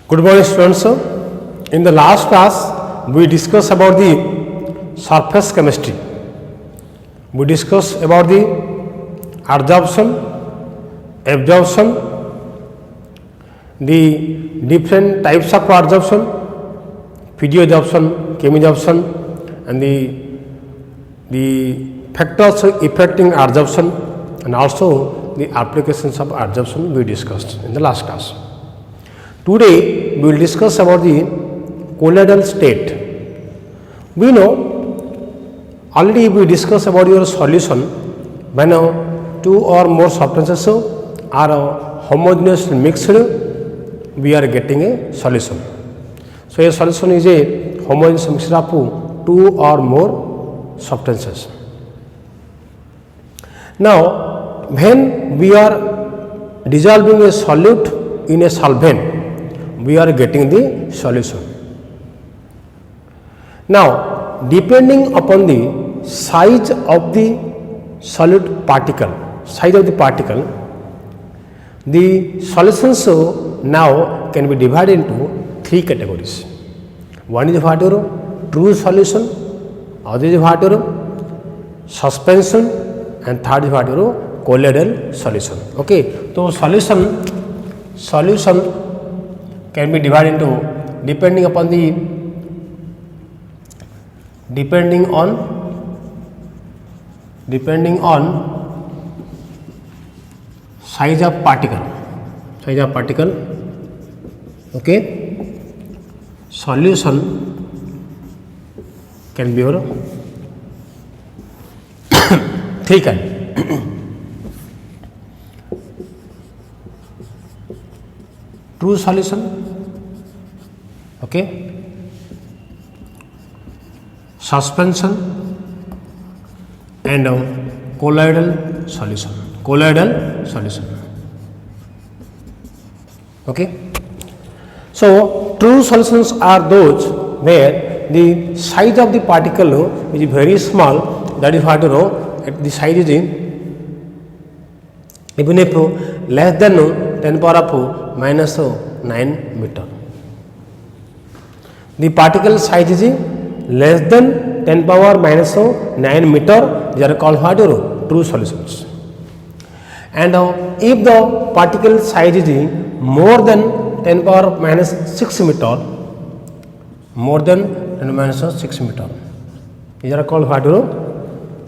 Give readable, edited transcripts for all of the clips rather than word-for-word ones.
Good morning students. In the last class we discussed about the surface chemistry. We discussed about the adsorption, absorption, the different types of adsorption, physioadsorption, chemisorption, and the factors affecting adsorption, and also the applications of adsorption we discussed in the last class. Today we will discuss about the colloidal state. We know already we discussed about your solution when two or more substances are homogeneously mixed, we are getting a solution. So a solution is a homogeneous mixture of two or more substances. Now when we are dissolving a solute in a solvent, we are getting the solution. Now depending upon the size of the solute particle, the solutions now can be divided into three categories. One is what true solution, other is what suspension, and third is what colloidal solution. Okay, so solution can be divided into depending on size of particle. Okay, solution can be your three kind. True solution, okay, suspension, and colloidal solution. Okay. So true solutions are those where the size of the particle is very small. That is what the size is even if less than 10 power of minus 9 meter. The particle size is less than 10 power minus 9 meter. They are called what? True solutions. And if the particle size is more than 10 power minus 6 meter, these are called what?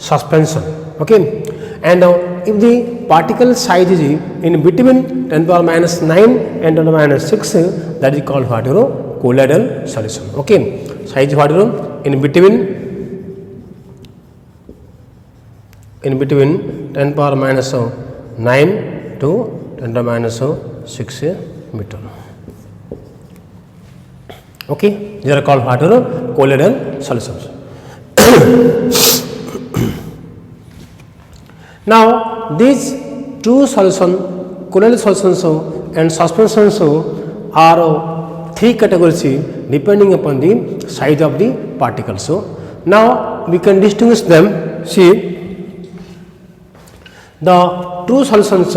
Suspension. Okay. And if the particle size is in between 10 power minus 9 and 10 power minus 6, that is called what? Colloidal solution. Okay. Size what? In between 10 power minus 9 to 10 power minus 6 meter. Okay. These are called what? Colloidal solutions. Now these two solutions, colloidal solutions and suspensions, are three categories depending upon the size of the particles. Now we can distinguish them. See, the true solutions,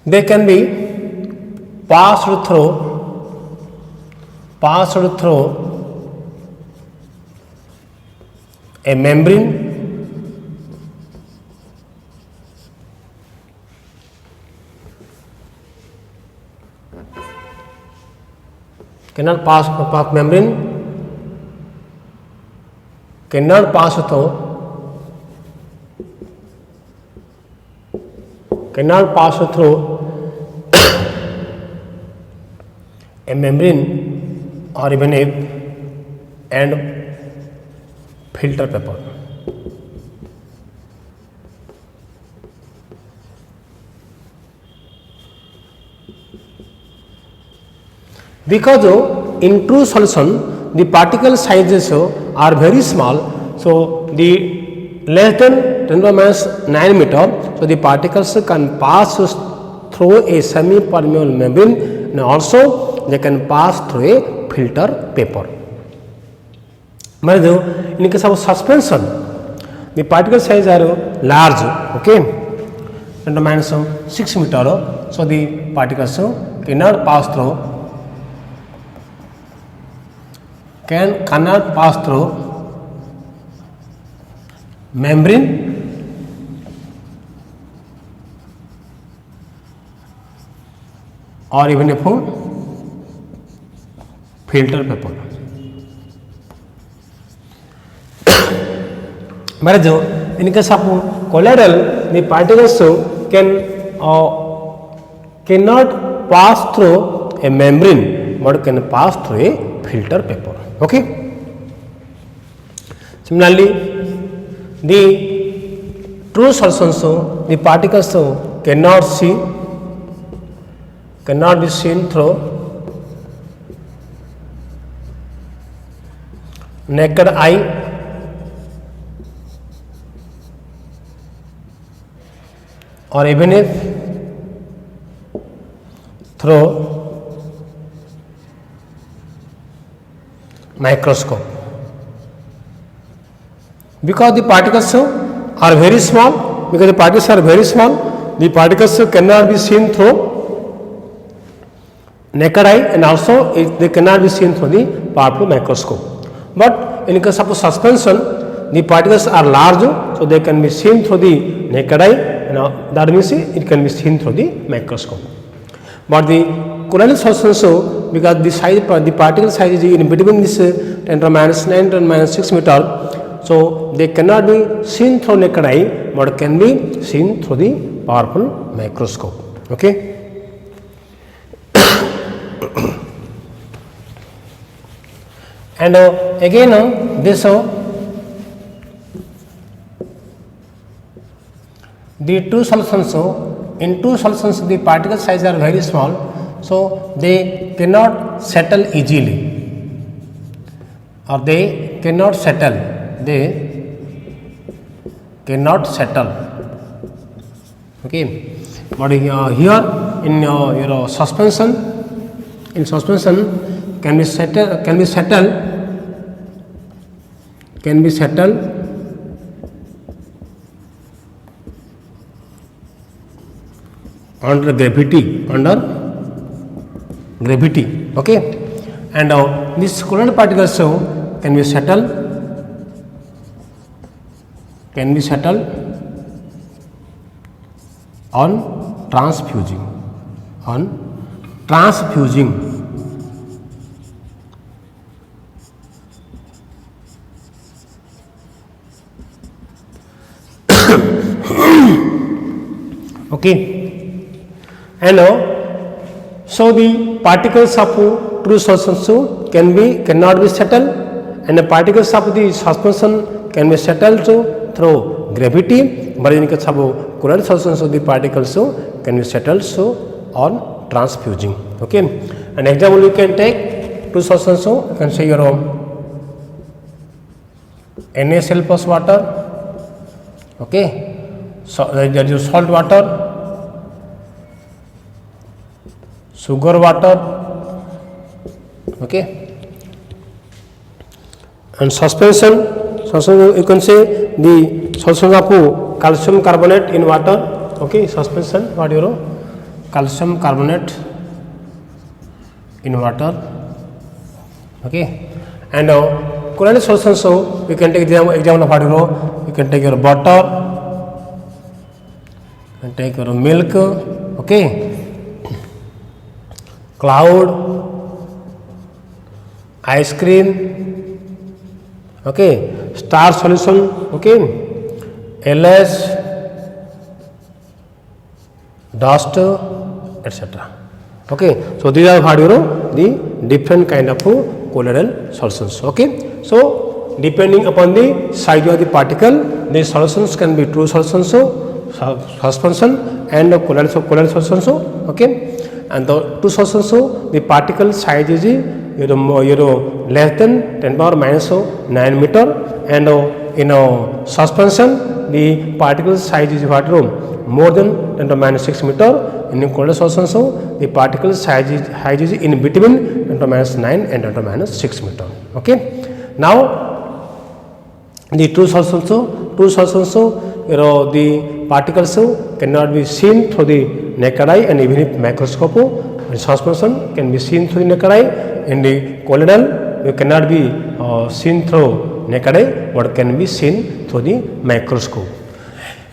they can be passed through a membrane, cannot pass membrane, cannot pass through a membrane or even and filter paper. Because in true solution the particle sizes are very small, so the less than 10 power minus 9 meter, so the particles can pass through a semi permeable membrane, and also they can pass through a filter paper. In case of suspension, the particle size are large, okay, 10 to minus 6 meter. So the particles cannot pass through membrane or even a filter paper. Whereas in case of colloidal, the particles cannot pass through a membrane but can pass through a filter paper. Okay. Similarly, the true solutions, the particles cannot be seen through naked eye or even if through microscope, because the particles are very small. Because the particles are very small, the particles cannot be seen through naked eye, and also they cannot be seen through the powerful microscope. But in case of suspension, the particles are large, so they can be seen through the naked eye, and that means it can be seen through the microscope. But the colloidal solutions, because the particle size is in between this 10 to minus 9 to minus 6 meter, so they cannot be seen through naked eye, but can be seen through the powerful microscope. Okay. And again this the two solutions, in two solutions the particle size are very small, so they cannot settle easily, or they cannot settle, okay. But here in your suspension, can be settled under gravity, okay. And these colloidal particles can be settled on transfusing. Okay. And so the particles of true solutions cannot be settled, and the particles of the suspension can be settled through gravity. But in case of colloidal solutions, the particles can be settled on transfusing. Okay. An example you can take two solutions. You can say your NaCl plus water. Okay. So there is salt water, sugar water, okay. And suspension you can say the solution of calcium carbonate in water, okay. Suspension, what you know, calcium carbonate in water, okay. And colloidal solutions, so you can take example of what you know, you can take your butter, you can take your milk, okay. Cloud, ice cream, okay. Star solution, okay. LS, dust, etc. Okay. So these are what you know, the different kind of colloidal solutions. Okay. So depending upon the size of the particle, the solutions can be true solutions, suspension, and colloidal solutions. Okay. And the two solutions, the particle size is less than 10 power minus 9 meter, and in suspension the particle size is what more than 10 to minus 6 meter. In colloidal solutions, the particle size is in between 10 to minus 9 and 10 to minus 6 meter. Okay. Now the true solutions, the particles cannot be seen through the naked eye, and even if microscope, suspension can be seen through the naked eye. In the colloidal, it cannot be seen through naked eye, but can be seen through the microscope.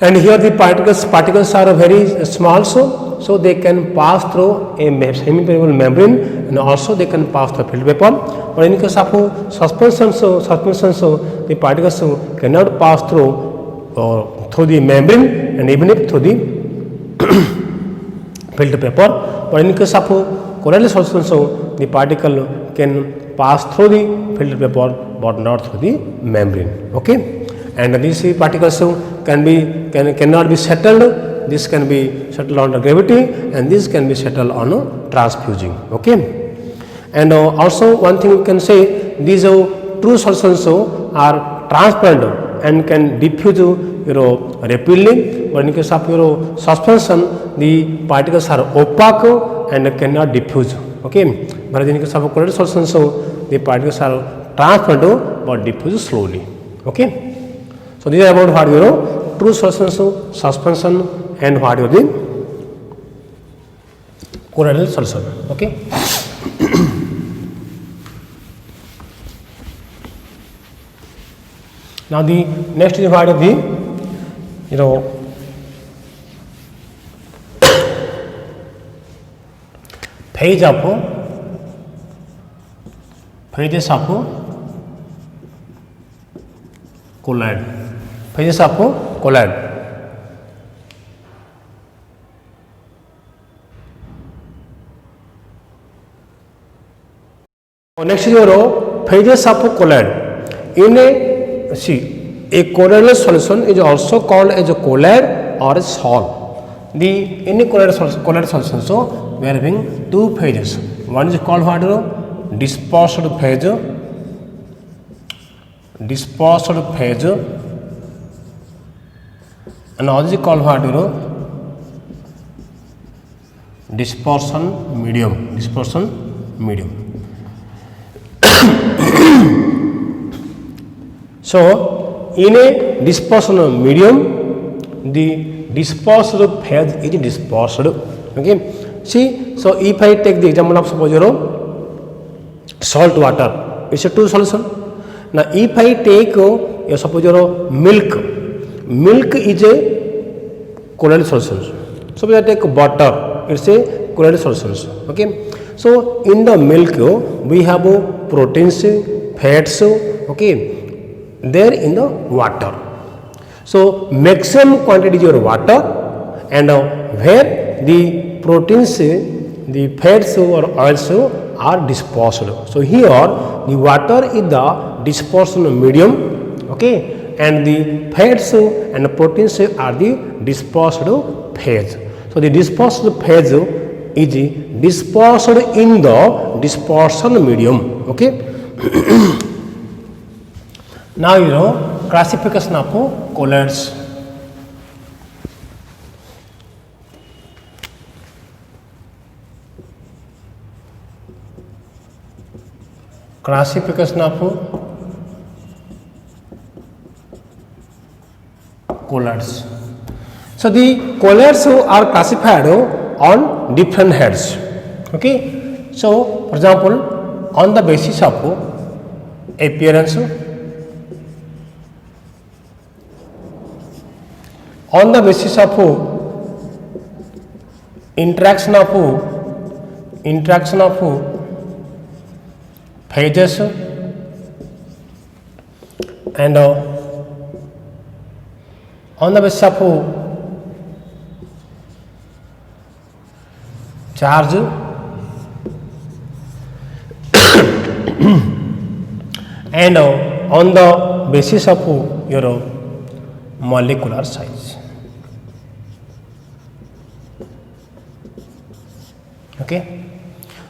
And here the particles are very small, so they can pass through a semi-permeable membrane, and also they can pass through filter paper. But in case of suspension, the particles cannot pass through the membrane, and even if through the filter paper. But in case of colloidal solution, the particle can pass through the filter paper, but not through the membrane. Okay. And these particles cannot be settled. This can be settled under gravity, and this can be settled on transfusing. Okay. And also one thing you can say, these true solutions are transparent and can diffuse rapidly. But in case of suspension, the particles are opaque and cannot diffuse. Okay. But in case of colloidal solutions, the particles are transparent but diffuse slowly. Okay. So these are about what true solution, suspension, and what the colloidal solution. Okay. Now the next is what the phases of colloid. Phases of colloid. Next is your phases of colloid. In a colloidal solution is also called as a colloid or a sol. In a colloidal solution, so we are having two phases. One is called what? Dispersed phase. Another is called what? Dispersion medium. So in a dispersion medium, the dispersed phase is dispersed. Okay. See, so if I take the example of suppose salt water, it's a two solution. Now if I take suppose milk is a colloidal solution. Suppose I take butter, it's a colloidal solution. Okay. So in the milk we have proteins, fats, okay, there in the water. So maximum quantity is your water, and where the proteins, the fats or oils are dispersed. So here the water is the dispersion medium, okay, and the fats and the proteins are the dispersed phase. So the dispersed phase is dispersed in the dispersion medium. Okay. Now classification of colloids. Classification of colloids. So the colloids are classified on different heads. Okay. So for example, on the basis of appearance, on the basis of interaction of phases, and on the basis of charge, and on the basis of your molecular size. Okay.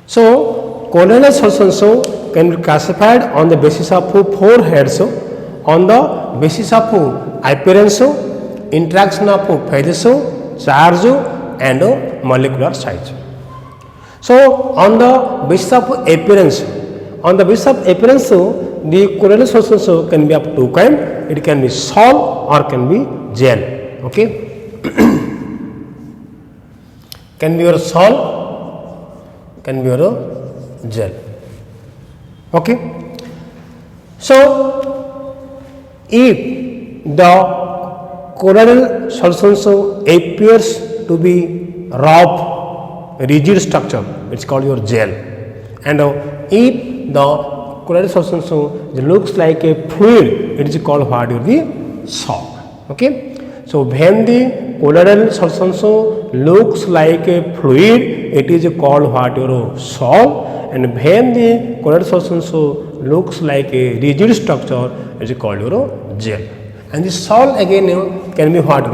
So colloidal solutions can be classified on the basis of four heads, on the basis of appearance, interaction of phases, charge, and molecular size. So on the basis of appearance, the colloidal solutions can be of two kinds. It can be sol or can be gel. Okay. can be your salt, can be your gel. Okay. So if the colloidal solution appears to be rough, rigid structure, it's called your gel. And if the colloidal solution looks like a fluid, it is called what? The salt. Okay. So when the colloidal solution looks like a fluid, it is called what? Your salt. And when the colloidal solution looks like a rigid structure, it is called your gel. And the salt again can be what?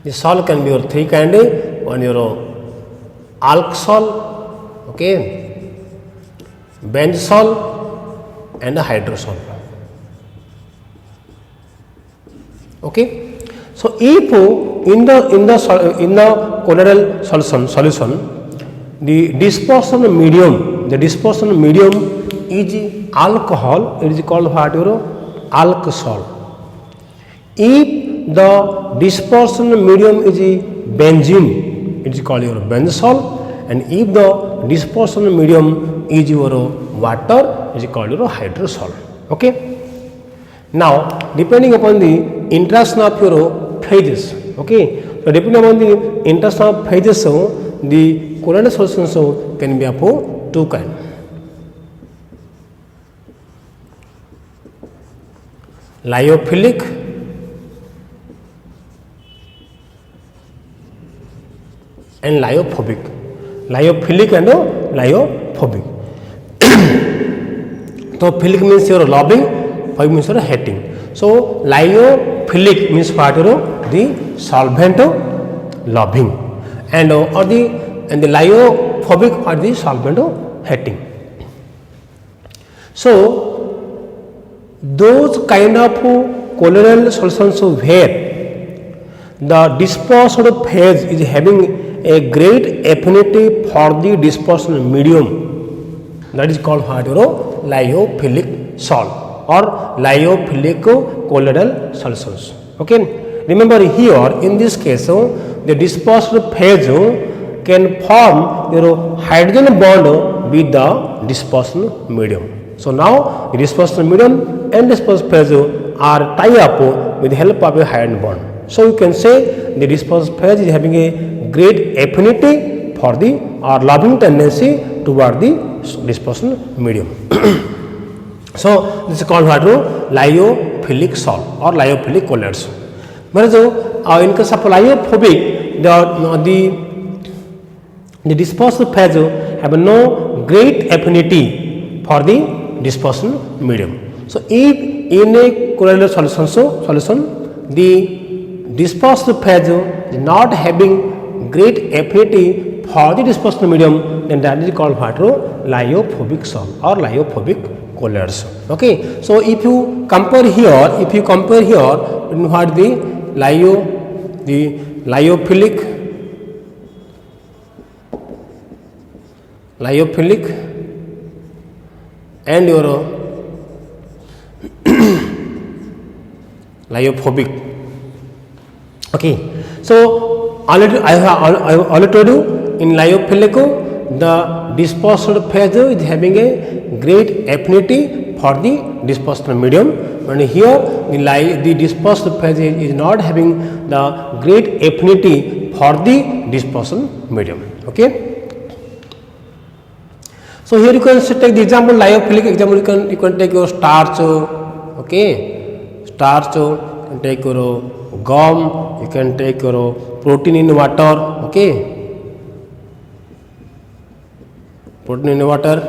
The salt can be your three kind. One your alk salt, okay, bench salt, and hydrosol. Okay. So if in the colloidal solution, the dispersion medium is alcohol, it is called what? Your alk salt. If the dispersion medium is benzene, it is called your benz salt. And if the dispersion medium is your water, it is called your hydrosol. Okay. Now, depending upon the interaction of your phases, okay. So depending upon the interaction of phases, the colloidal solution can be of two kinds. Lyophilic and lyophobic. Lyophilic and lyophobic. So philic means your loving, phobic means your hating. So lyophilic means what? The solvent loving, and the lyophobic are the solvent hating. So those kind of colloidal solutions where the dispersed phase is having a great affinity for the dispersed medium, that is called what? Lyophilic salt or lyophilic colloidal solutions. Okay. Remember here in this case, the dispersed phase can form your hydrogen bond with the dispersed medium. So now the dispersed medium and dispersed phase are tied up with the help of a hydrogen bond. So you can say the dispersed phase is having a great affinity for the or loving tendency toward the dispersed medium. So this is called what? Lyophilic salt or lyophilic colloids. Whereas in case of lyophobic, the dispersed phase have no great affinity for the dispersed medium. So if in a colloidal solution the dispersed phase is not having great affinity for the dispersed medium, then that is called what? Lyophobic salt or lyophobic colloids. Okay. So if you compare here, what the lyophilic and your lyophobic. Okay. So already I have told you in lyophilic the dispersed phase is having a great affinity for the dispersed medium, and here the dispersed phase is not having the great affinity for the dispersed medium. Okay. So here you can take the example lyophilic example. You can take your starch, okay, starch. You can take your gum. You can take your protein in water, okay, protein in water.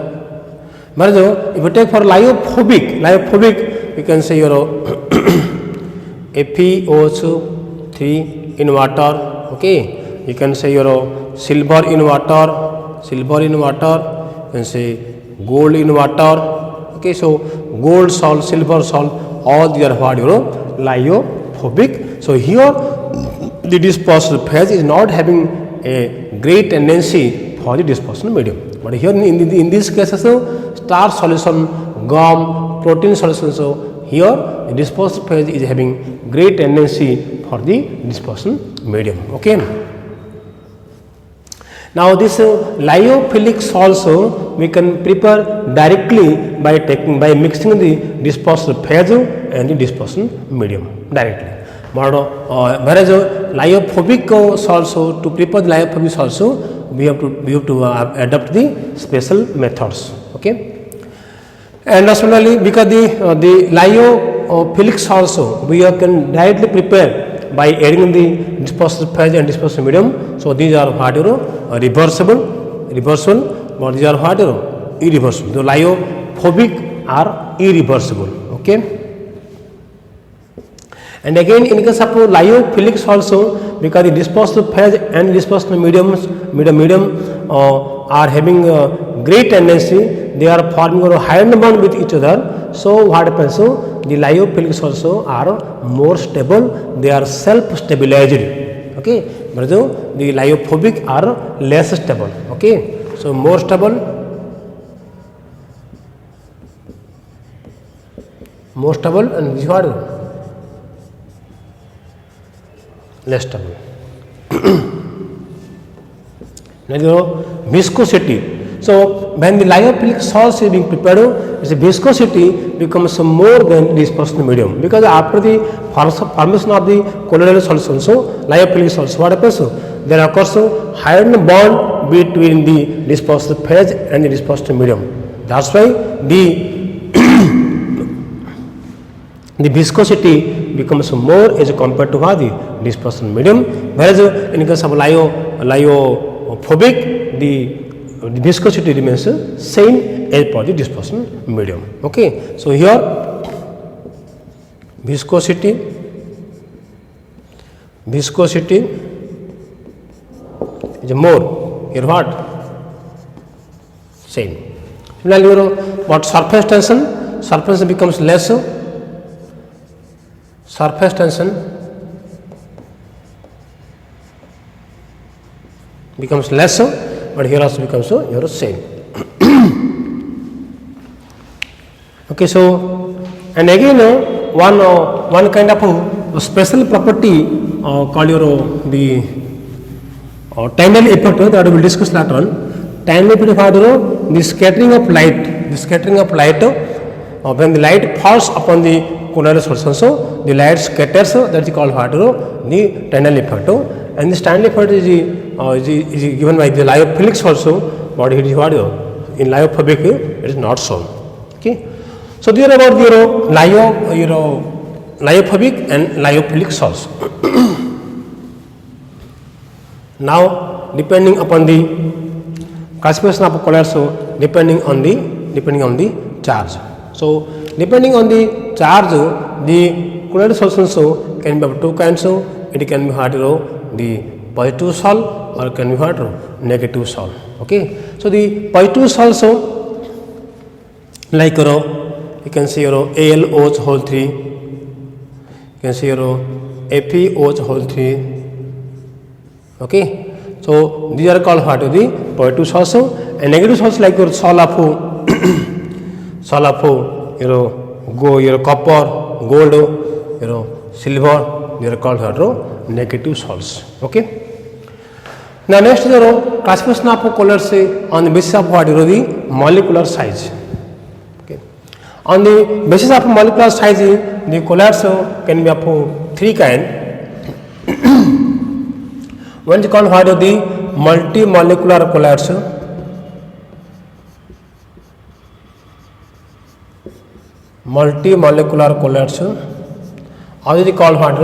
But if you take for lyophobic, you can say your FeO3 in water, okay. You can say your silver in water. You can say gold in water. Okay, so gold salt, silver salt, all these are what? Lyophobic. So here the dispersed phase is not having a great tendency for the dispersed medium. But here in this case, starch solution, gum, protein solution, so here the dispersion phase is having great tendency for the dispersion medium. Okay. Now this lyophilic salts we can prepare directly by mixing the dispersion phase and the dispersion medium directly. But whereas lyophobic salts, to prepare the lyophobic salts, we have to adopt the special methods. Okay. And similarly, because the lyophilic salts we can directly prepare by adding the dispersion phase and dispersion medium. So these are what reversible, but these are what irreversible. The lyophobic are irreversible. Okay. And again, in case of lyophilic also, because the dispersion phase and dispersion medium are having a great tendency, they are forming a higher bond with each other. So what happens? So the lyophilics also are more stable, they are self-stabilized. Okay, but the lyophobic are less stable. Okay, so more stable, and this what less stable. Now viscosity. So when the lyophilic salts is being prepared, its viscosity becomes more than dispersion medium, because after the formation of the colloidal solution, so lyophilic salts, what happens? There occurs a higher bond between the dispersion phase and the dispersion medium. That's why the viscosity becomes more as compared to the dispersion medium, whereas in case of lyophobic, the viscosity remains same as per the dispersion medium. Okay, so here viscosity is more, here what same. Similarly, what surface tension becomes less. Surface tension becomes less, but here also becomes here same. Okay, so and again one kind of special property called the Tyndall effect that we will discuss later on. Tyndall effect is the scattering of light. The scattering of light, when the light falls upon the colloidal solution, so the light scatters, that is called what the Tyndall effect. And this Tyndall effect is given by the lyophilics also, but it is what in lyophobic it is not shown. Okay, so these are about lyophobic and lyophilic salts. Now, depending upon the classification of colloids, so depending on the charge. So depending on the charge, the colloidal solution so can be of two kinds. So it can be what the positive salt or can be what negative salt. Okay, so the positive salt so like you can see AlOH whole 3, you can see FeOH whole 3. Okay, so these are called what the positive salts, and negative salts like your sulfur, copper, gold, silver, they are called what negative salts. Okay. Now next is classification of colloids on the basis of what the molecular size. Okay. On the basis of molecular size, the colloids can be of three kinds. One is called what the multimolecular colloids. Multimolecular colloids. Other is called what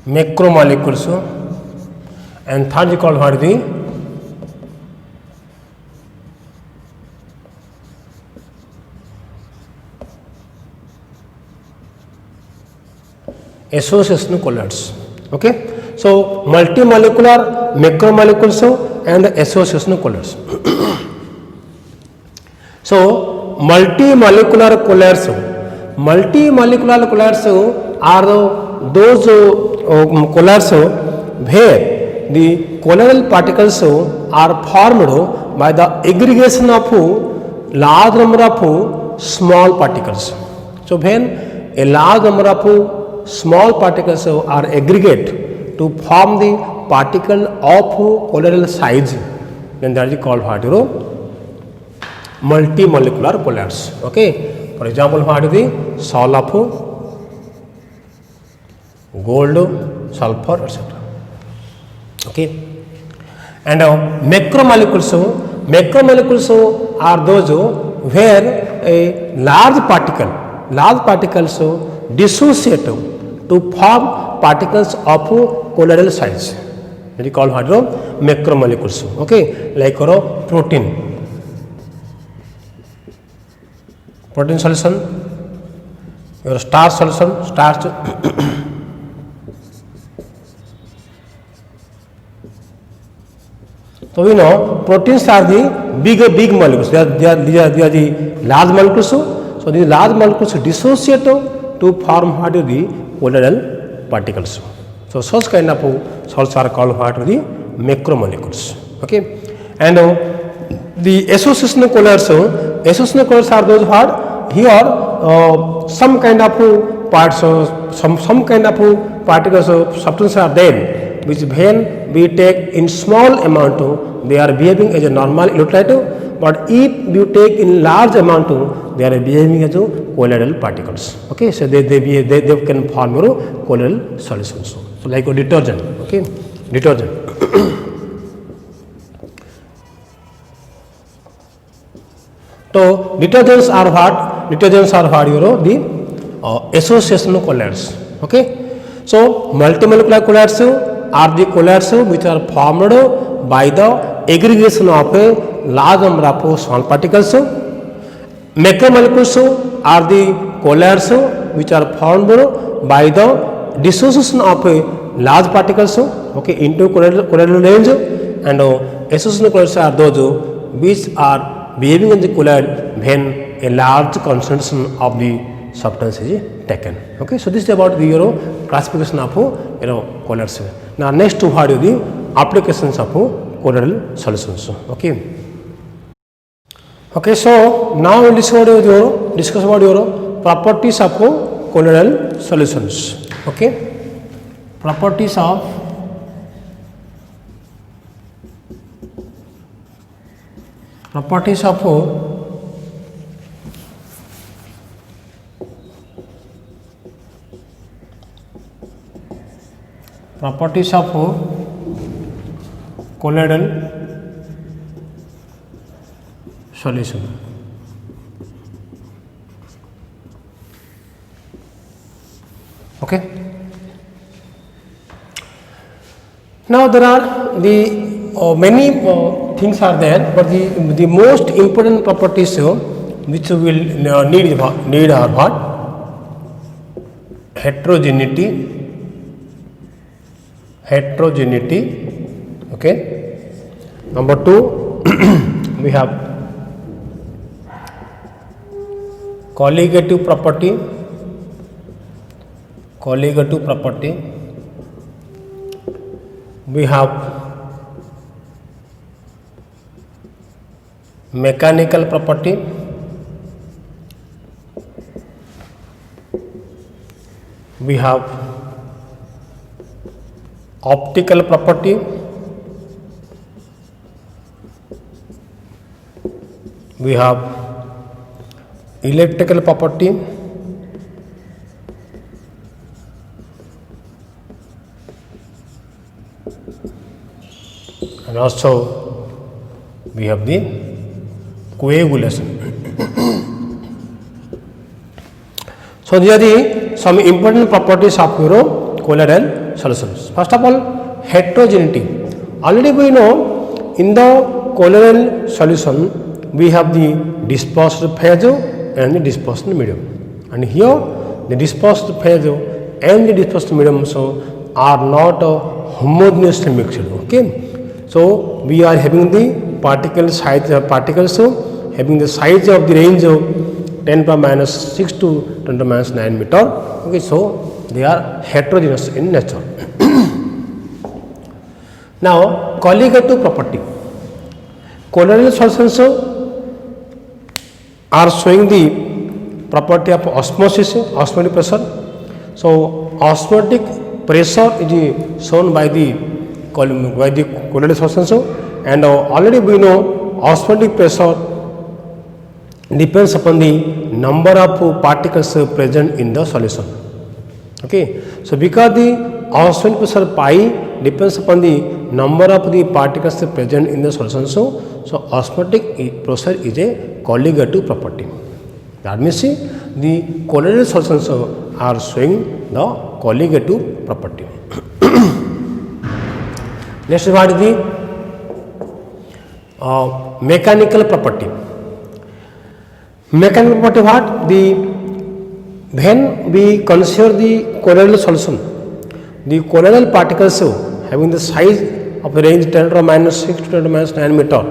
macromolecules, and third is called what the association colloids. Okay, so multimolecular, macromolecules, and the association colloids. So multimolecular colloids are those colloids where the colloidal particles are formed by the aggregation of large number of small particles. So when a large number of small particles are aggregate to form the particle of colloidal size, then that is called what, multimolecular colloids. Okay, for example, what is the sol of gold, sulfur, etc. Okay, and macromolecules are those where a large particles dissociate to form particles of colloidal size. That is called what, macromolecules. Okay, like protein solution, your starch solution, starch. So we know proteins are the big molecules. They are the large molecules. So these large molecules dissociate to form what is the colloidal particles. So such kind of salts are called what, the macromolecules. Okay, and the associational colloids are those what here some kind of parts, some kind of particles of substance are there, which when we take in small amount they are behaving as a normal electrolyte, but if you take in large amount they are behaving as colloidal particles. Okay, so they can form colloidal solutions. So like a detergent. Okay, detergent. So detergents are what, the associational colloids. Okay, so multimolecular colloids are the colloids which are formed by the aggregation of a large number of small particles. Macromolecules are the colloids which are formed by the dissociation of a large particles, okay, into colloidal range, and associational colloids are those which are behaving in the colloid when a large concentration of the substance is taken. Okay, so this is about the classification of colloids. Now next to what is the applications of colloidal solutions. Okay. Okay, so now we will discuss about your properties of colloidal solutions. Okay, properties of colloidal solution. Okay. Now there are the many things are there, but the most important properties which we will need are what? Heterogeneity. Okay. Number 2 we have colligative property. We have mechanical property. We have optical property. We have electrical property. And also we have the coagulation. So these are the some important properties of colloidal solutions. First of all, heterogeneity. Already we know in the colloidal solution we have the dispersed phase and the dispersed medium, and here the dispersed phase and the dispersed medium are not homogeneously mixed. Okay, so we are having the particles having the size of the range of 10 power minus 6 to 10 power minus 9 meter. Okay, so they are heterogeneous in nature. Now colligative property. Colloidal solutions are showing the property of osmosis, osmotic pressure. So osmotic pressure is shown by the colloidal solution, and already we know osmotic pressure depends upon the number of particles present in the solution. Okay, so because the osmotic pressure pi depends upon the number of the particles present in the solution, so osmotic pressure is a colligative property. That means the colloidal solutions are showing the colligative property. Next, what is the mechanical property? Mechanical property what? When we consider the colloidal solution, the colloidal particles having the size of the range 10 to the minus 6 to 10 to the minus 9 meter,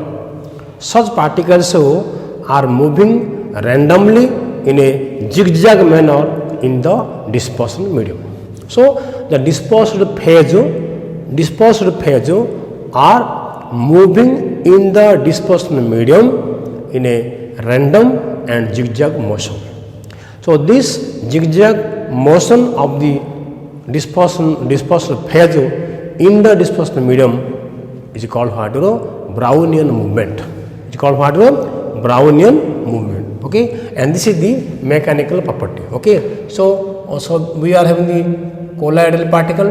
such particles are moving randomly in a zigzag manner in the dispersion medium. So the dispersed phase are moving in the dispersion medium in a random and zigzag motion. So this zigzag motion of the dispersed phase in the dispersion medium is called what? Brownian movement. It is called what? Brownian movement. Okay, and this is the mechanical property. Okay, so we are having the colloidal particle.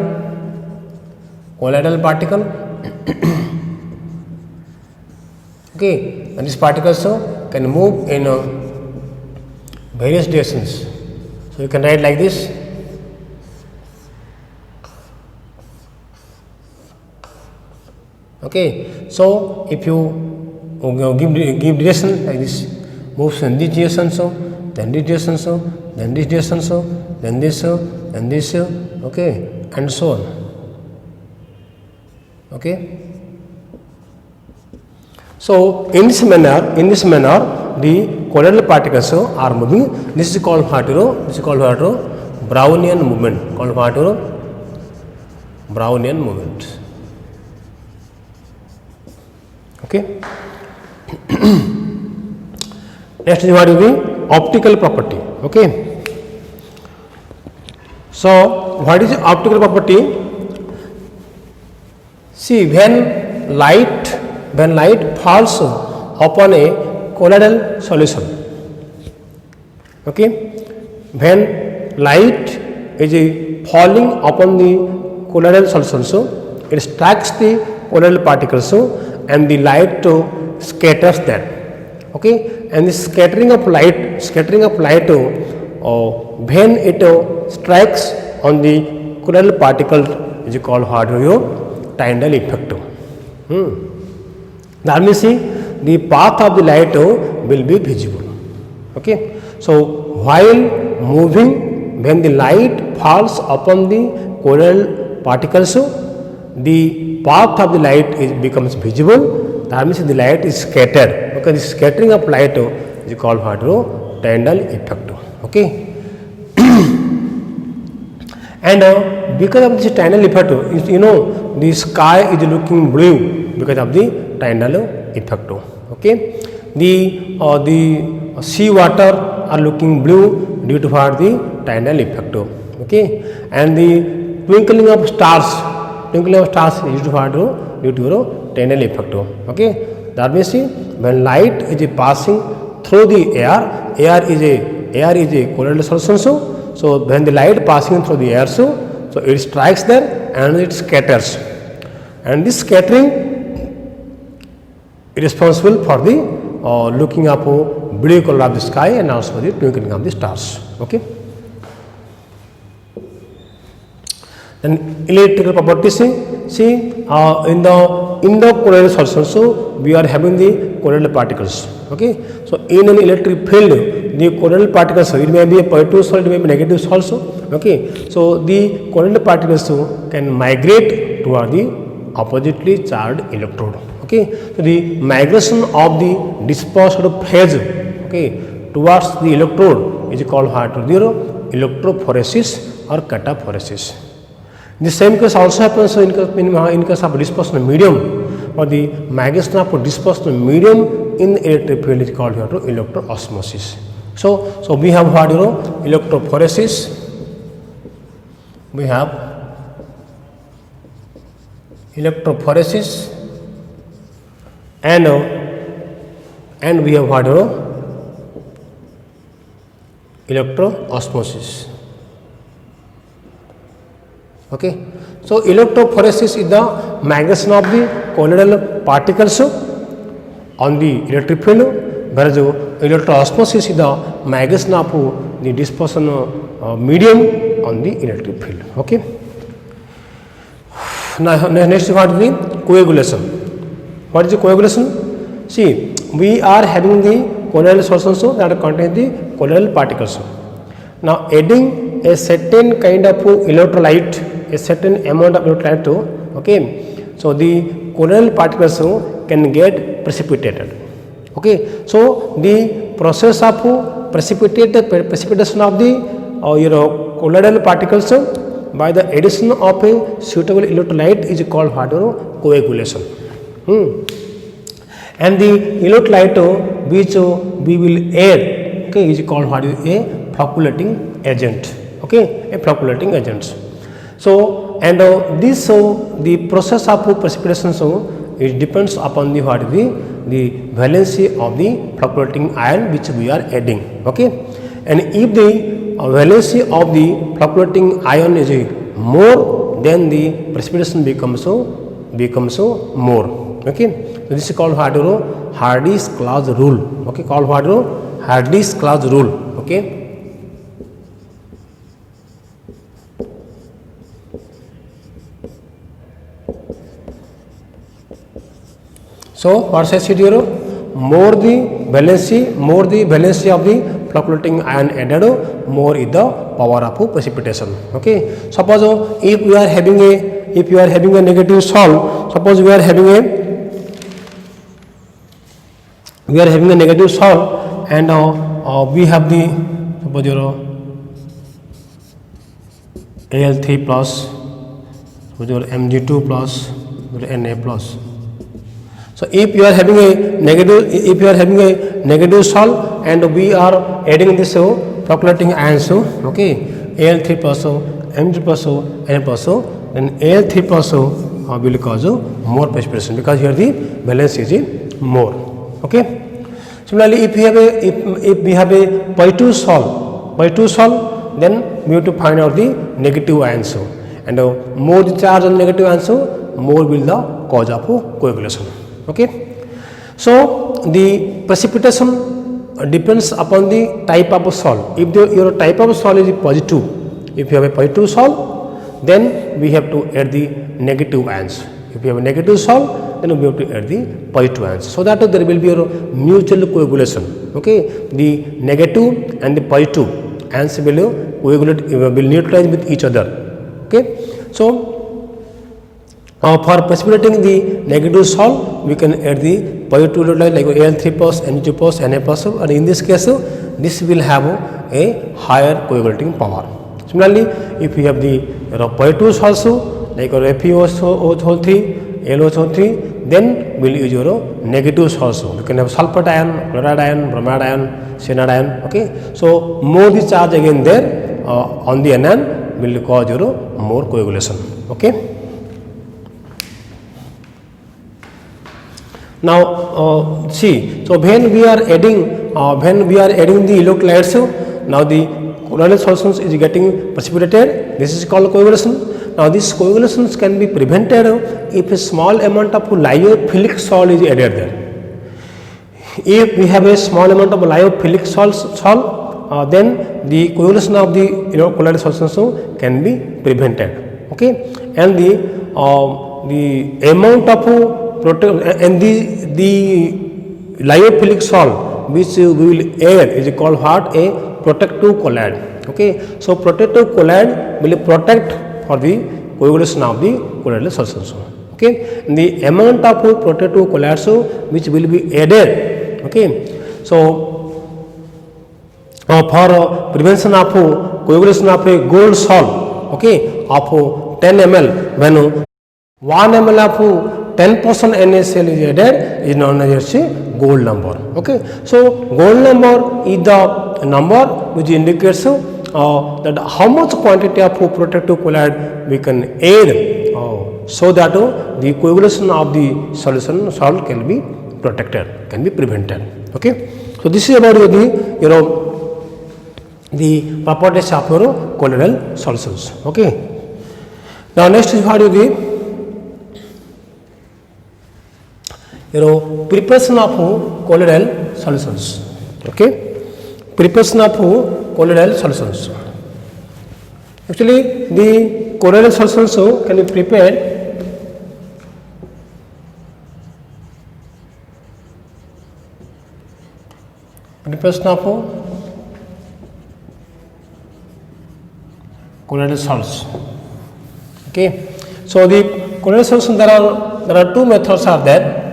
Okay, and these particles can move in various directions. So you can write like this. Okay, so if you give direction like this, moves in this direction, then this direction, then this direction, then this, okay, and so on. Okay. So in this manner, the colloidal particles are moving. This is called what? This is called what? Brownian movement. Called what? Brownian movement. Okay. Next is what is the optical property. Okay. So what is the optical property? See, when light falls upon a colloidal solution, okay, when light is falling upon the colloidal solution, so it strikes the colloidal particles, and the light scatters that. Okay, and the scattering of light when it strikes on the colloidal particle is called what? Tyndall effect. That means the path of the light will be visible. Okay, so while moving, when the light falls upon the colloidal particles, the path of the light becomes visible. That means the light is scattered. Okay, the scattering of light is called what? Tyndall effect. Okay. And because of this Tyndall effect, you know, the sky is looking blue because of the Tyndall effect. Okay, the sea water are looking blue due to what? The Tyndall effect. Okay, and the twinkling of stars is due to what? Due to Tyndall effect. Okay, that means when light is passing through the air is a colloidal solution. So when the light passing through the air, so it strikes there and it scatters, and this scattering is responsible for the looking up blue color of the sky and also the twinkling of the stars. Okay. Then electrical properties. See, in the colloidal solution, so we are having the colloidal particles. Okay, so in an electric field, the colloidal particles, it may be a positive source, it may be negative source. Okay, so the colloidal particles can migrate toward the oppositely charged electrode. Okay, so the migration of the dispersed phase, okay, towards the electrode is called what? Electrophoresis or cataphoresis. The same case also happens in case of dispersion medium, or the migration of dispersion medium in electric field is called here to electroosmosis. So we have what electrophoresis, we have electrophoresis, and we have what electroosmosis. Okay, so electrophoresis is the migration of the colloidal particles on the electric field, whereas electroosmosis is the migration of the dispersion medium on the electric field. Okay. Now next what is the coagulation? What is the coagulation? See, we are having the colloidal solutions that contain the colloidal particles. Now adding a certain kind of electrolyte, a certain amount of electrolyte, okay, so the colloidal particles can get precipitated. Okay, so the process of precipitation of the colloidal particles by the addition of a suitable electrolyte is called what? Coagulation. And the electrolyte which we will add, okay, is called what? A flocculating agent. Okay, a flocculating agent. So and this the process of precipitation it depends upon the what? The valency of the flocculating ion which we are adding. Okay, and if the valency of the flocculating ion is more, then the precipitation becomes more. Okay, so this is called what? Hardy's clause rule. Okay, called what? Hardy's clause rule. Okay. So what says it here? More the valency of the flocculating ion added, more is the power of precipitation. Okay. Suppose if you are having a negative salt, suppose we are having a negative salt, and we have the suppose Al3 plus, suppose Mg2 plus, Na plus. So if you are having a negative salt and we are adding this flocculating ions, okay, Al3 plus, Mg plus, Na plus, then Al3 plus will cause more precipitation because here the valence is more. Okay. Similarly, if we have a Pi2 salt, then we have to find out the negative ions, and more the charge on negative ions, more will the cause of coagulation. Okay. So the precipitation depends upon the type of salt. If your type of salt is positive, if you have a Pi2 salt, then we have to add the negative ions. If you have a negative salt, then we have to add the Pi2 ions, so that there will be a mutual coagulation. Okay, the negative and the Pi2 ions will coagulate, will neutralize with each other. Okay, so for precipitating the negative salt, we can add the Pi2 electrolyte like Al3 plus, Mg2 plus, Na plus, and in this case, this will have a higher coagulating power. Similarly, if we have the Pi2 salts like FeOH3, LOH3, then we will use your negative salts. You can have sulfate ion, chloride ion, bromide ion, cyanide ion. Okay, so more the charge again there on the anion will cause your more coagulation. Okay. Now see, so when we are adding the electrolytes, now the colloidal solutions is getting precipitated. This is called coagulation. Now these coagulations can be prevented if a small amount of lyophilic salt is added there. If we have a small amount of lyophilic salt, then the coagulation of the colloidal solutions can be prevented. Okay, and the amount of and the lyophilic salt which we will add is called what? A protective colloid. Okay, so protective colloid will protect for the coagulation of the colloidal solutions. Okay, and the amount of protective colloids which will be added. Okay, so for prevention of coagulation of a gold salt, okay, of 10 ml, when 1 ml of 10% NaCl is added, is known as gold number. Okay, so gold number is the number which indicates that how much quantity of protective colloid we can add so that the coagulation of the solution salt can be protected, can be prevented. Okay, so this is about the properties of your colloidal solutions. Okay, now next is what preparation of colloidal solutions. Okay, preparation of colloidal solutions. Actually, the colloidal solutions can be prepared preparation of colloidal salts. Okay, so the colloidal solution there are two methods are there.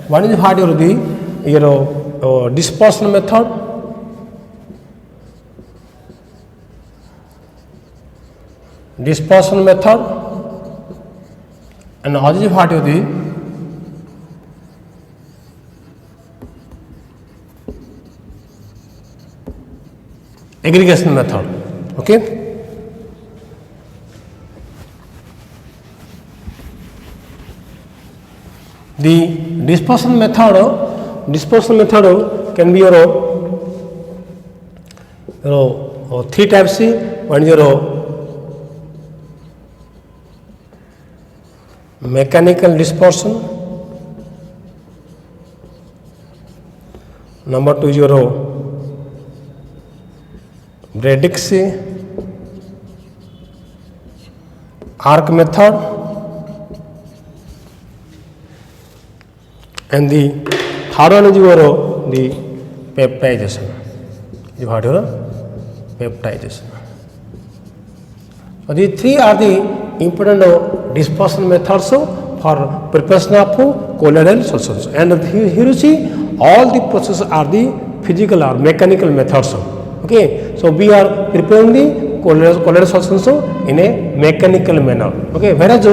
One is what the dispersion method, and other is what the aggregation method. Okay. The dispersion method can be three types. One is mechanical dispersion, number two is Bradick's arc method, and the third one is the peptidization. So these three are the important dispersion methods for preparation of colloidal solutions. And here you see all the processes are the physical or mechanical methods. Okay, so we are preparing the colloidal solutions in a mechanical manner. Okay, whereas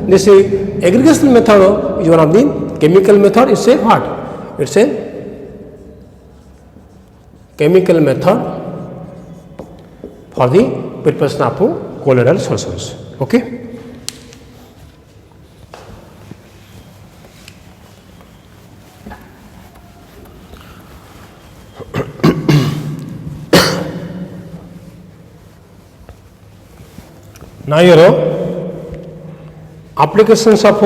this aggregation method is one of the chemical method. It's a what? It's a chemical method for the preparation of colloidal solutions. Okay. Now applications of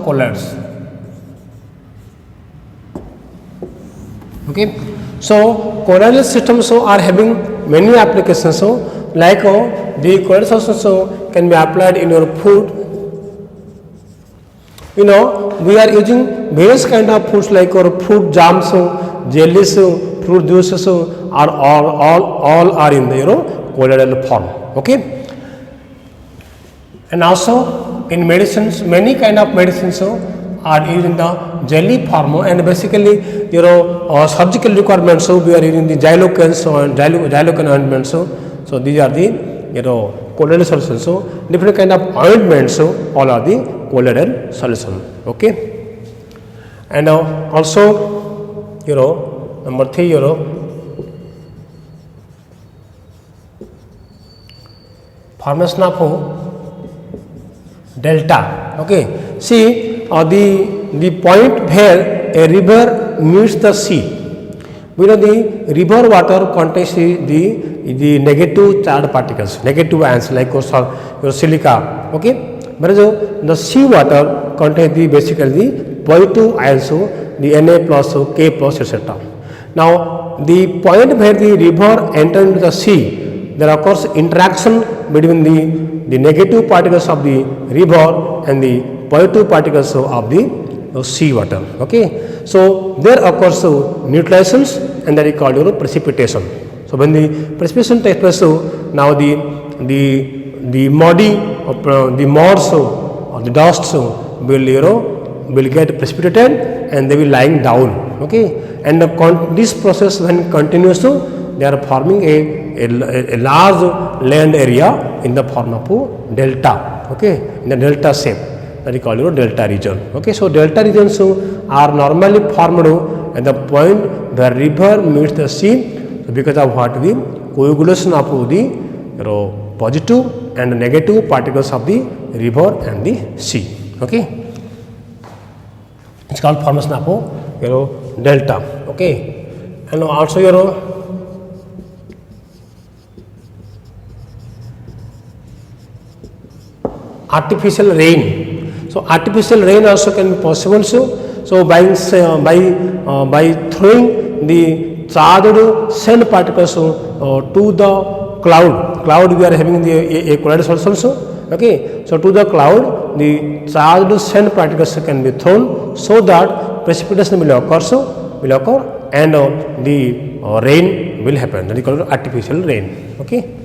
colloids. Okay, so colloidal systems are having many applications. Like the colloidal solutions can be applied in your food. We are using various kind of foods like our fruit jams, jellies, fruit juices are all are in the colloidal form. Okay, and also in medicines, many kind of medicines are using the jelly form, and basically surgical requirements, so we are using the xylocans and xylocan ointments. So these are the colloidal solutions. So different kind of ointments, all are the colloidal solution. Okay, and also number 3 formation of delta. Okay, see the point where a river meets the sea. We know the river water contains the negative charged particles, negative ions like your silica. Okay, whereas the sea water contains basically the positive ions, the Na plus, K plus, etc. Now the point where the river enters into the sea, there occurs interaction between the negative particles of the river and the positive particles of the sea water. Okay, so there occurs neutralizations, and that is called precipitation. So when the precipitation takes place, now the muddy the mods or the dust will get precipitated and they will lying down. Okay, and this process when continues, they are forming a a large land area in the form of delta, okay, in the delta shape, that is called delta region. Okay, so delta regions are normally formed at the point where river meets the sea, because of what, the coagulation of the positive and negative particles of the river and the sea. Okay, it's called formation of delta. Okay, and also artificial rain. So artificial rain also can be possible. So by throwing the charged sand particles to the cloud we are having a colloidal solution. Okay, so to the cloud the charged sand particles can be thrown, so that precipitation will occur and the rain will happen. That is called artificial rain. Okay.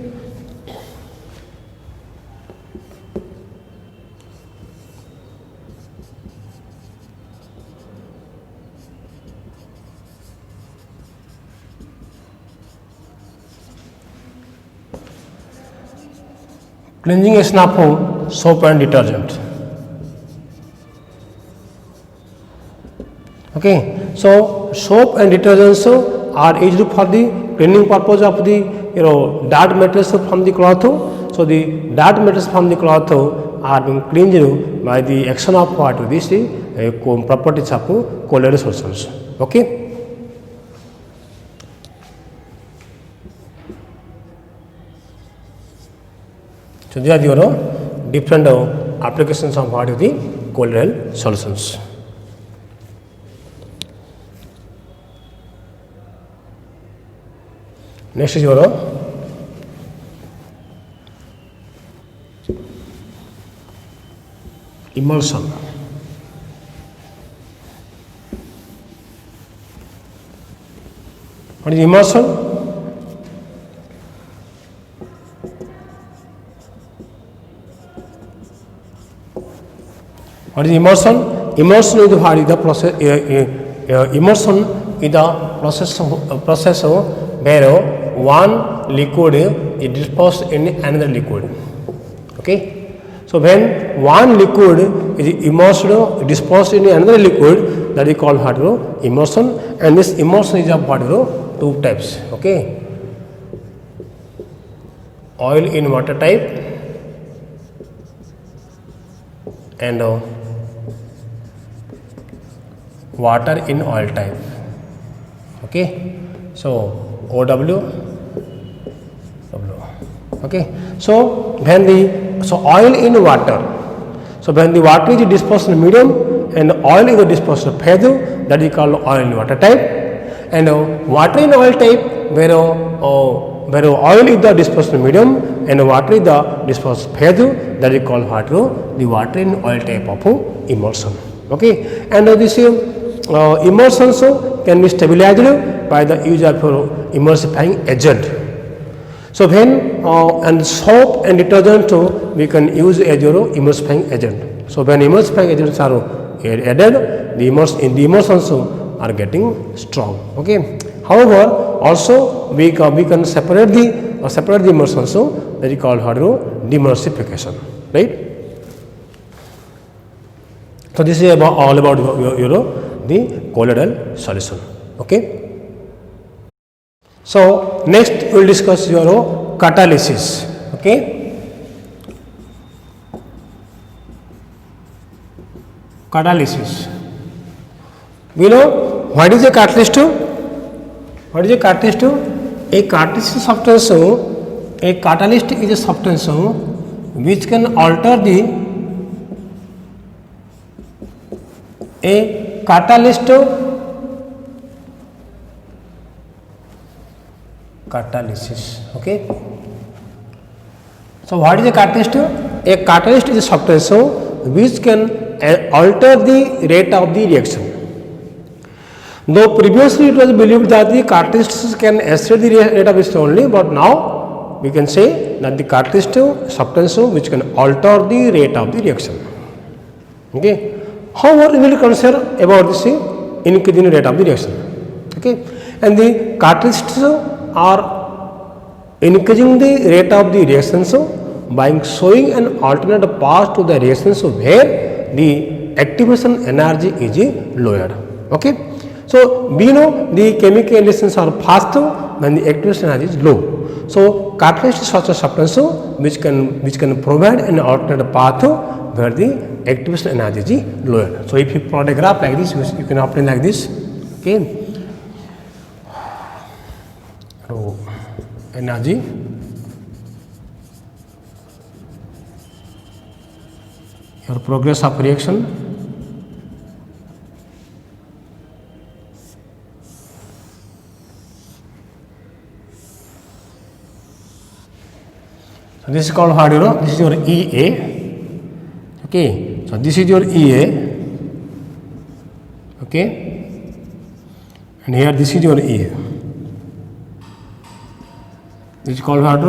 Cleansing action of soap and detergent. Okay, so soap and detergents are used for the cleaning purpose of the dirt materials from the cloth. So the dirt materials from the cloth are being cleansed by the action of what, this properties of colloidal solutions. Okay. So these are the different applications of what is the colloidal solutions. Next is your emulsion. What is emulsion? What is immersion? Immersion is what is the process. Immersion is the process where one liquid is disposed in another liquid. Okay. So when one liquid is immersed, disposed in another liquid, that is called what? Immersion. And this immersion is of what? Two types. Okay. Oil in water type and water in oil type. Okay, so OW, W. Okay, so when the oil in water, so when the water is disposed in medium and oil is disposed in phase, that is called oil in water type, and water in oil type where oil is the disposed in medium and water is the disposed phase, that is called what? The water in oil type of emulsion. Okay, and this emulsion can be stabilized by the use of emulsifying agent. So when and soap and detergent we can use as your emulsifying agent. So when emulsifying agents are added, the emulsions are getting strong. Okay. However, also we can separate the emulsions, that is called demulsification, right? So this is all about the colloidal solution. Okay. So next we will discuss your catalysis. Okay. Catalysis. We know what is a catalyst? What is a catalyst? A catalyst substance. A catalyst is a substance which can alter the catalysis. Okay. So what is a catalyst? A catalyst is a substance which can alter the rate of the reaction. Though previously it was believed that the catalysts can accelerate the rate of reaction only, but now we can say that the catalyst substance which can alter the rate of the reaction. Okay. However, we will consider about this increasing rate of the reaction. Okay. And the catalysts are increasing the rate of the reaction by showing an alternate path to the reaction where the activation energy is lowered. Okay. So, we know the chemical reactions are faster when the activation energy is low. So, catalyst is such a substance which can provide an alternate path where the activation energy is lowered. So, if you plot a graph like this, you can obtain like this. Okay. So, energy your progress of reaction, so this is called what you know, this is your EA. Okay, so this is your EA. Okay, and here this is your EA. This is called what?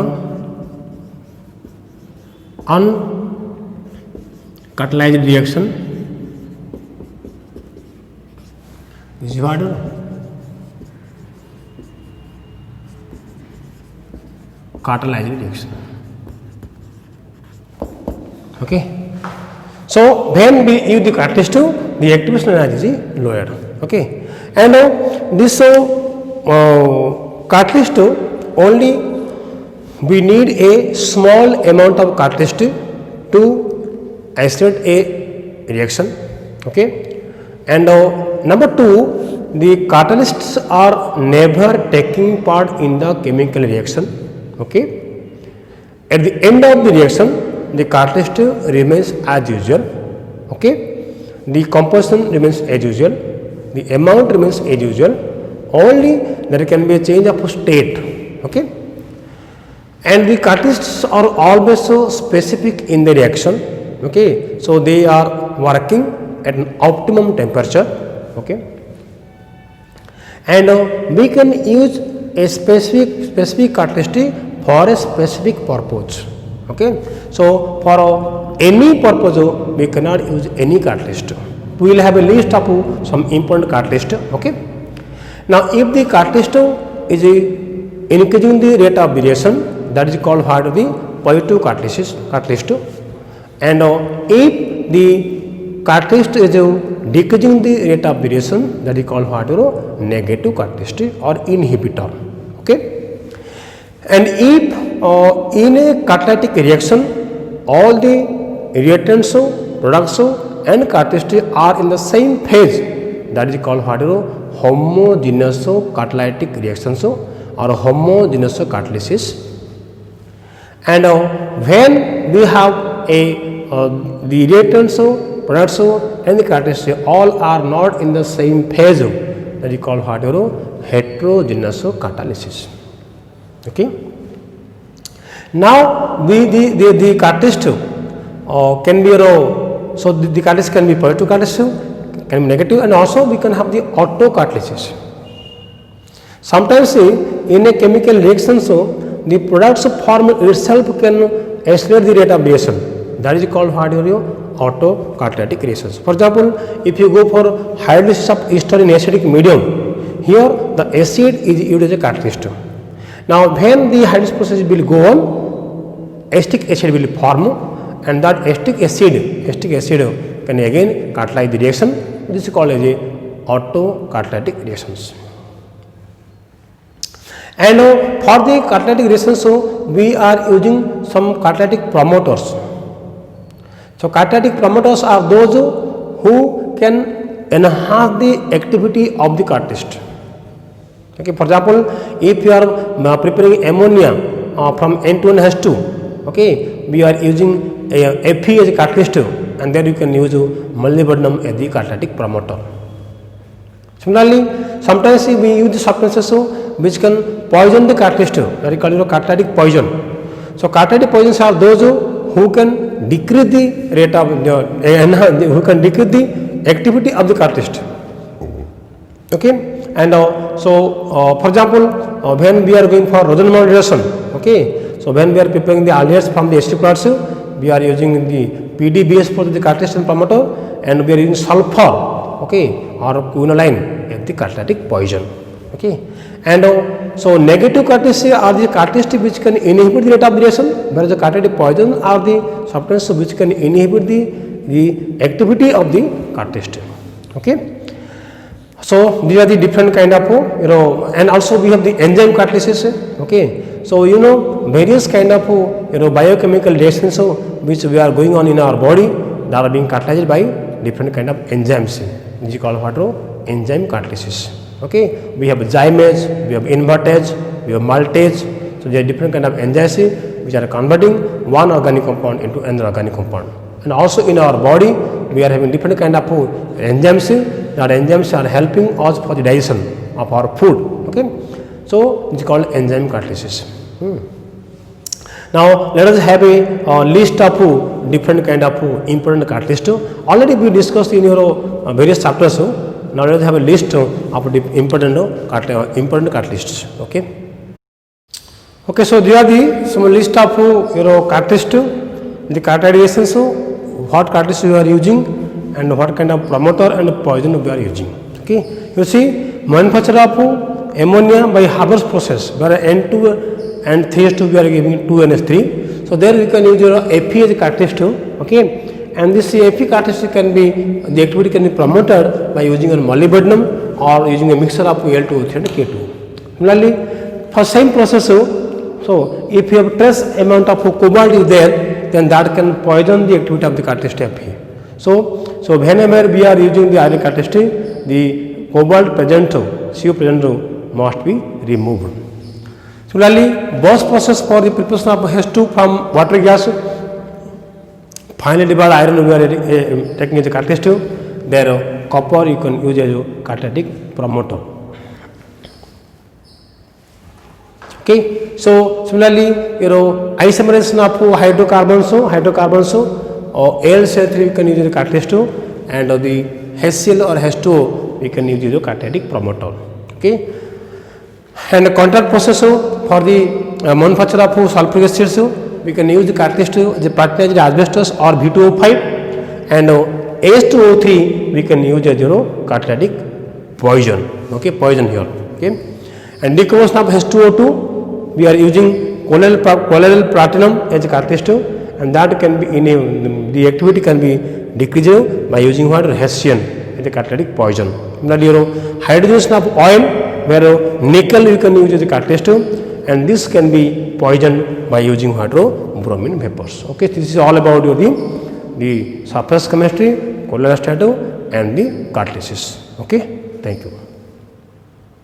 Uncatalyzed reaction. This is what? Catalyzed reaction. Okay. So when we use the catalyst, the activation energy is lowered. Okay, and this catalyst only. We need a small amount of catalyst to accelerate a reaction. Okay, and number two, the catalysts are never taking part in the chemical reaction. Okay, at the end of the reaction, the catalyst remains as usual. Okay, the composition remains as usual, the amount remains as usual. Only there can be a change of state. Okay. And the catalysts are always so specific in the reaction. Okay, so they are working at an optimum temperature. Okay, and we can use a specific catalyst for a specific purpose. Okay, so for any purpose we cannot use any catalyst. We will have a list of some important catalyst. Okay, now if the catalyst is increasing the rate of reaction, that is called what the positive catalyst, and if the catalyst is decreasing the rate of reaction, that is called what negative catalyst or inhibitor. Okay, and if in a catalytic reaction all the reactants, products and catalyst are in the same phase, that is called what homogeneous catalytic reactions or homogeneous catalysis. And when we have the reactants, products and the catalysts all are not in the same phase, that is called what heterogeneous catalysis. Okay. Now the catalyst can be so the catalyst can be positive catalyst, can be negative, and also we can have the auto catalysis. Sometimes in a chemical reaction, the products form itself can accelerate the rate of reaction. That is called what auto catalytic reactions. For example, if you go for hydrolysis of ester in acidic medium, here the acid is used as a catalyst. Now when the hydrolysis process will go on, acetic acid will form, and that acetic acid can again catalyze the reaction. This is called as a auto catalytic reactions. And for the catalytic reactions, we are using some catalytic promoters. So catalytic promoters are those who can enhance the activity of the catalyst. Okay, for example, if you are preparing ammonia from N2N-H2, okay, we are using Fe as a catalyst, and then you can use molybdenum as the catalytic promoter. Similarly, sometimes we use the substances which can poison the catalyst, that is called catalytic poison. So catalytic poisons are those who can decrease the rate of who can decrease the activity of the catalyst. Okay, and for example, when we are going for Rosenbaum reaction, okay, so when we are preparing the aldehydes from the acetic products, we are using the PDBS for the catalyst and promoter, and we are using sulfur, okay, or quinoline as the catalytic poison. Okay, and so negative catalysts are the catalysts which can inhibit the rate of the reaction, whereas the catalytic poison are the substances which can inhibit the activity of the catalyst. Okay, so these are the different kind of and also we have the enzyme catalysis. Okay, so various kind of biochemical reactions which we are going on in our body that are being catalyzed by different kind of enzymes. This is called what? Enzyme catalysis. Okay, we have zymase, we have invertase, we have maltase. So there are different kind of enzymes which are converting one organic compound into another organic compound. And also in our body we are having different kind of enzymes. That enzymes are helping us for the digestion of our food. Okay, so it is called enzyme catalysis. Now let us have a list of different kind of important catalysts. Already we discussed in your various chapters. Now let us have a list of the important catalysts. Okay. Okay, so there are the some list of catalysts, the catalytic reactions, what catalyst you are using, and what kind of promoter and poison we are using. Okay, you see manufacture of ammonia by Haber's process, where N2 and 3H2 we are giving 2NH3. So there we can use your Fe as a catalyst. Okay. And this Fe catalyst can be, the activity can be promoted by using a molybdenum or using a mixture of Al2O3 and K2. Similarly, for same process, so if you have trace amount of cobalt is there, then that can poison the activity of the catalyst Fe. So whenever we are using the iron catalyst, the cobalt present, CO present must be removed. Similarly, Bosch process for the preparation of H2 from water gas. Finally, divided iron we are taking as a catalyst. There copper you can use as a catalytic promoter. Okay, so similarly, isomerization of hydrocarbons or AlCl3 we can use as a catalyst, and the HCl or H2O we can use as a catalytic promoter. Okay, and contact process for the manufacture of sulfuric acid. We can use the catalyst as a partner as asbestos or V2O5, and H2O3 we can use as catalytic poison. Okay, poison here. Okay, and decomposition of H2O2 we are using colloidal platinum as a catalyst, and that can be the activity can be decreased by using what? Hessian as a catalytic poison. Similarly, hydrogenation of oil, where nickel we can use as a catalyst, and this can be poisoned by using bromine vapors. Okay, this is all about the surface chemistry, colloidal stato, and the catalysis. Okay, thank you.